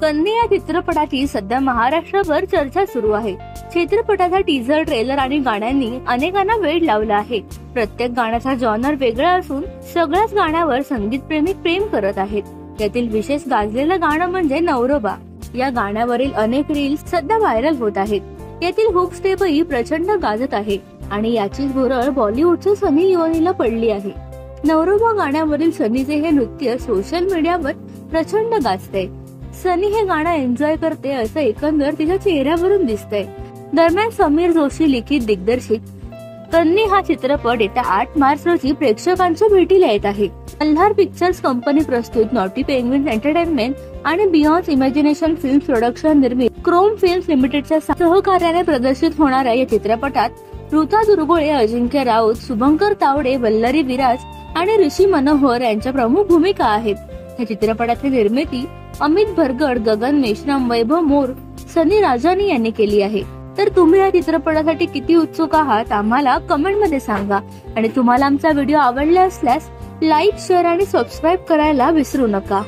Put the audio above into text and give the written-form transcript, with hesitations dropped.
कन्नी या चित्रपटाची सध्या महाराष्ट्रभर चर्चा सुरू आहे। चित्रपटाचा टीझर, ट्रेलर आणि गाण्यांनी अनेकांना वेड लावला आहे। प्रत्येक गाण्याचा जॉनर वेगळा असून सगळ्याच गाण्यावर संगीतप्रेमी प्रेम करत आहेत। यातील विशेष गाजलेलं गाणं म्हणजे नवरोबा। या गाण्यावरील अनेक रील्स सध्या व्हायरल होत आहेत। यातील हुक स्टेपही प्रचंड गाजत आहे आणि याचीच भुरळ बॉलिवूडच्या सनी लिओनीला पडली आहे। नवरोबा गाण्यावरील सनीचे हे नृत्य सोशल मीडियावर प्रचंड गाजते। सनी हे गाणं एन्जॉय करते असं एकंदर तिच्या चेहऱ्यावरून दिसतंय। दरम्यान समीर जोशी लिखित दिग्दर्शित कन्नी हा चित्रपट येत्या 8 मार्च रोजी प्रेक्षकांच्या भेटीला येत आहे। मल्हार पिक्चर्स कंपनी प्रस्तुत नॉटी पेंग्विन एंटरटेनमेंट आणि बियॉन्ड इमॅजिनेशन फिल्म प्रोडक्शन निर्मित क्रोम फिल्म्स लिमिटेडच्या सहकार्याने प्रदर्शित होणाऱ्या या चित्रपटात ऋता दुर्गुळे, अजिंक्य राऊत, शुभंकर तावडे, वल्लरी विराज आणि ऋषी मनोहर यांच्या प्रमुख भूमिका आहेत। या चित्रपटाची निर्मिती अमित भरगड, गगन मेश्राम, वैभव मोर, सनी राजानी यांनी केली आहे। तर तुम्ही या चित्रपटासाठी किती उत्सुक आहात आम्हाला कमेंट मध्ये सांगा आणि तुम्हाला आमचा व्हिडिओ आवडला असल्यास लाईक, शेअर आणि सबस्क्राईब करायला विसरू नका।